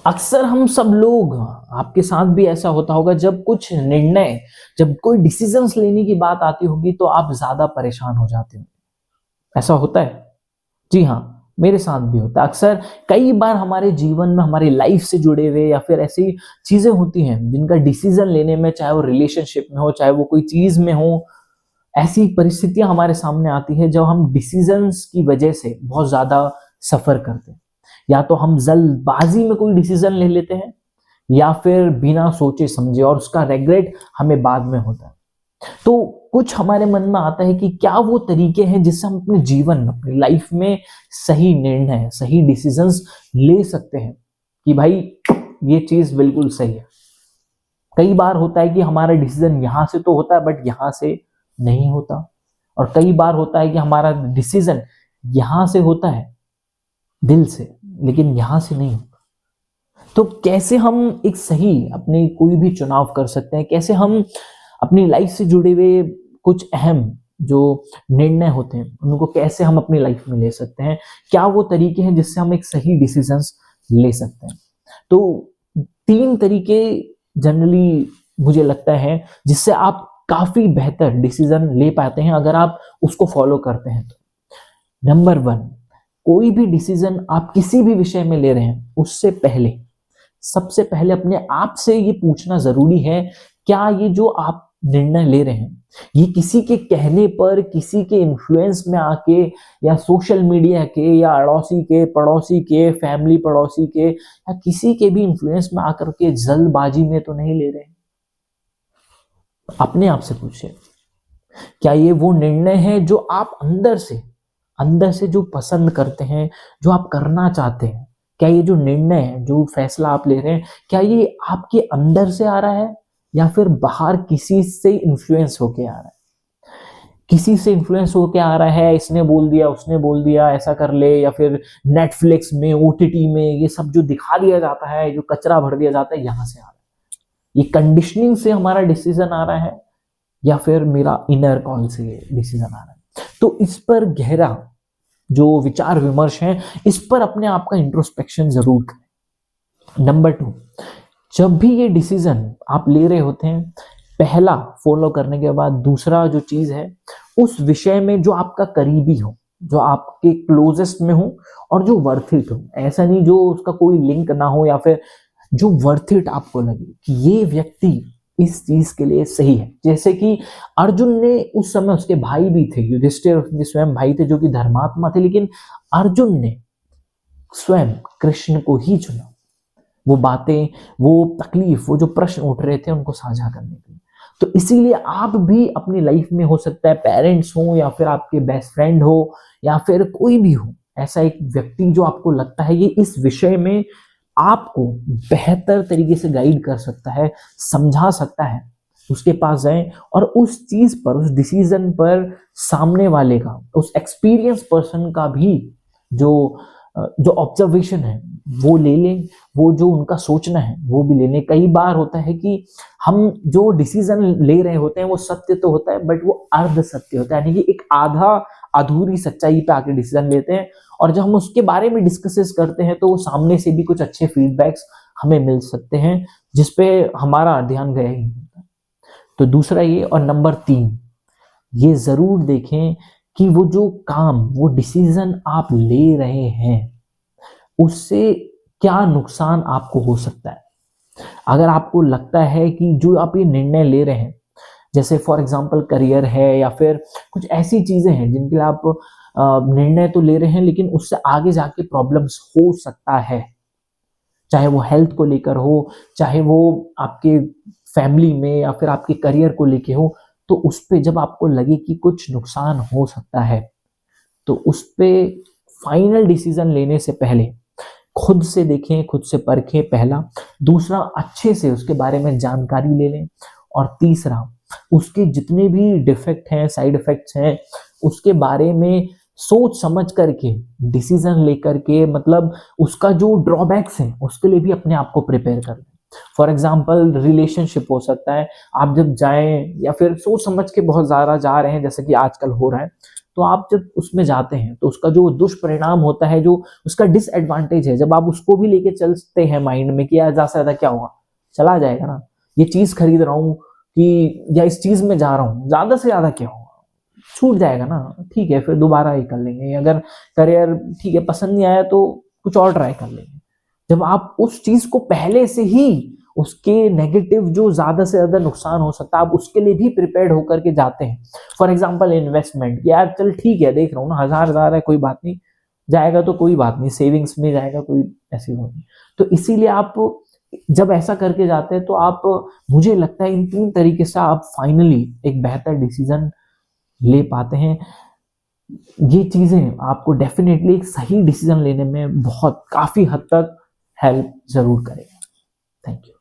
अक्सर हम सब लोग, आपके साथ भी ऐसा होता होगा, जब कुछ निर्णय, जब कोई डिसीजंस लेने की बात आती होगी तो आप ज्यादा परेशान हो जाते हो। ऐसा होता है? जी हाँ, मेरे साथ भी होता है। अक्सर कई बार हमारे जीवन में, हमारी लाइफ से जुड़े हुए या फिर ऐसी चीजें होती हैं जिनका डिसीजन लेने में, चाहे वो रिलेशनशिप में हो, चाहे वो कोई चीज में हो, ऐसी परिस्थितियां हमारे सामने आती है जब हम डिसीजंस की वजह से बहुत ज्यादा सफर करते हैं। या तो हम जल्दबाजी में कोई डिसीजन ले लेते हैं, या फिर बिना सोचे समझे, और उसका रेग्रेट हमें बाद में होता है। तो कुछ हमारे मन में आता है कि क्या वो तरीके हैं जिससे हम अपने जीवन, अपनी लाइफ में सही निर्णय, सही डिसीजंस ले सकते हैं कि भाई ये चीज बिल्कुल सही है। कई बार होता है कि हमारा डिसीजन यहां से तो होता है बट यहां से नहीं होता, और कई बार होता है कि हमारा डिसीजन यहां से होता है दिल से, लेकिन यहां से नहीं होता। तो कैसे हम एक सही अपने कोई भी चुनाव कर सकते हैं, कैसे हम अपनी लाइफ से जुड़े हुए कुछ अहम जो निर्णय होते हैं उनको कैसे हम अपनी लाइफ में ले सकते हैं, क्या वो तरीके हैं जिससे हम एक सही डिसीजंस ले सकते हैं। तो तीन तरीके जनरली मुझे लगता है जिससे आप काफी बेहतर डिसीजन ले पाते हैं अगर आप उसको फॉलो करते हैं तो। नंबर वन, कोई भी डिसीजन आप किसी भी विषय में ले रहे हैं उससे पहले, सबसे पहले अपने आप से ये पूछना जरूरी है, क्या ये जो आप निर्णय ले रहे हैं ये किसी के कहने पर, किसी के इन्फ्लुएंस में आके, या सोशल मीडिया के, या अड़ोसी के, पड़ोसी के, फैमिली पड़ोसी के, या किसी के भी इन्फ्लुएंस में आकर के जल्दबाजी में तो नहीं ले रहे हैं। अपने आप से पूछिए, क्या ये वो निर्णय है जो आप अंदर से जो पसंद करते हैं, जो आप करना चाहते हैं। क्या ये जो निर्णय है, जो फैसला आप ले रहे हैं, क्या ये आपके अंदर से आ रहा है या फिर बाहर किसी से इन्फ्लुएंस होके आ रहा है। किसी से इन्फ्लुएंस होके आ रहा है, इसने बोल दिया, उसने बोल दिया, ऐसा कर ले, या फिर नेटफ्लिक्स में, ओटीटी में ये सब जो दिखा दिया जाता है, जो कचरा भर दिया जाता है, यहां से आ रहा है। ये कंडीशनिंग से हमारा डिसीजन आ रहा है, या फिर मेरा इनर कौन से डिसीजन आ रहा है। तो इस पर गहरा जो विचार विमर्श है, इस पर अपने आप का इंट्रोस्पेक्शन जरूर करें। नंबर टू, जब भी ये डिसीजन आप ले रहे होते हैं, पहला फॉलो करने के बाद दूसरा जो चीज है, उस विषय में जो आपका करीबी हो, जो आपके क्लोजेस्ट में हो, और जो वर्थ इट हो। ऐसा नहीं जो उसका कोई लिंक ना हो, या फिर जो वर्थ इट आपको लगे कि ये व्यक्ति इस चीज के लिए सही है। जैसे कि अर्जुन ने, उस समय उसके भाई भी थे, युधिष्ठिर उसके स्वयं भाई थे जो कि धर्मात्मा थे, लेकिन अर्जुन ने स्वयं कृष्ण को ही चुना। वो बातें, वो तकलीफ, वो जो प्रश्न उठ रहे थे उनको साझा करने के लिए। तो इसीलिए आप भी अपनी लाइफ में, हो सकता है पेरेंट्स हो, या फिर आपके बेस्ट फ्रेंड हो, या फिर कोई भी हो, ऐसा एक व्यक्ति जो आपको लगता है ये इस विषय में आपको बेहतर तरीके से गाइड कर सकता है, समझा सकता है, उसके पास जाएं और उस चीज पर, उस डिसीजन पर सामने वाले का, उस एक्सपीरियंस पर्सन का भी जो जो ऑब्जर्वेशन है वो ले लें, वो जो उनका सोचना है वो भी ले लें। कई बार होता है कि हम जो डिसीजन ले रहे होते हैं वो सत्य तो होता है बट वो अर्ध सत्य होता है, यानी कि एक आधा अधूरी सच्चाई पे आके डिसीजन लेते हैं, और जब हम उसके बारे में डिस्कसेस करते हैं तो सामने से भी कुछ अच्छे फीडबैक्स हमें मिल सकते हैं जिसपे हमारा ध्यान गया ही नहीं होता। तो दूसरा ये, और नंबर तीन, ये जरूर देखें कि वो जो काम, वो डिसीजन आप ले रहे हैं उससे क्या नुकसान आपको हो सकता है। अगर आपको लगता है कि जो आप ये निर्णय ले रहे हैं, जैसे फॉर एग्जांपल करियर है, या फिर कुछ ऐसी चीजें हैं जिनके लिए आप निर्णय तो ले रहे हैं लेकिन उससे आगे जाके प्रॉब्लम्स हो सकता है, चाहे वो हेल्थ को लेकर हो, चाहे वो आपके फैमिली में, या फिर आपके करियर को लेके हो, तो उस पे जब आपको लगे कि कुछ नुकसान हो सकता है, तो उस पे फाइनल डिसीजन लेने से पहले खुद से देखें, खुद से परखें, पहला। दूसरा, अच्छे से उसके बारे में जानकारी ले लें, और तीसरा, उसके जितने भी डिफेक्ट हैं, साइड इफेक्ट्स हैं, उसके बारे में सोच समझ करके डिसीजन लेकर के, मतलब उसका जो ड्रॉबैक्स हैं उसके लिए भी अपने आप को प्रिपेयर कर लें। फॉर एग्जाम्पल रिलेशनशिप हो सकता है, आप जब जाएं या फिर सोच समझ के बहुत ज्यादा जा रहे हैं जैसे कि आजकल हो रहा है, तो आप जब उसमें जाते हैं तो उसका जो दुष्परिणाम होता है, जो उसका डिसएडवांटेज है, जब आप उसको भी लेके चलते हैं माइंड में कि यार ज्यादा से ज्यादा क्या होगा, चला जाएगा ना, ये चीज खरीद रहा हूँ कि या इस चीज में जा रहा हूँ, ज्यादा से ज्यादा क्या होगा, छूट जाएगा ना, ठीक है फिर दोबारा ही कर लेंगे, अगर करियर ठीक है पसंद नहीं आया तो कुछ और ट्राई कर लेंगे। जब आप उस चीज को पहले से ही उसके नेगेटिव जो ज्यादा से ज्यादा नुकसान हो सकता है आप उसके लिए भी प्रिपेयर्ड होकर के जाते हैं। फॉर एग्जाम्पल इन्वेस्टमेंट, यार चल ठीक है देख रहा हूँ ना, 1000 है कोई बात नहीं, जाएगा तो कोई बात नहीं, सेविंग्स में जाएगा कोई ऐसी बात नहीं। तो इसीलिए आप जब ऐसा करके जाते हैं तो आप, मुझे लगता है इन 3 तरीके से आप फाइनली एक बेहतर डिसीजन ले पाते हैं। ये चीजें आपको डेफिनेटली एक सही डिसीजन लेने में बहुत काफी हद तक हेल्प जरूर करेगा। Thank you.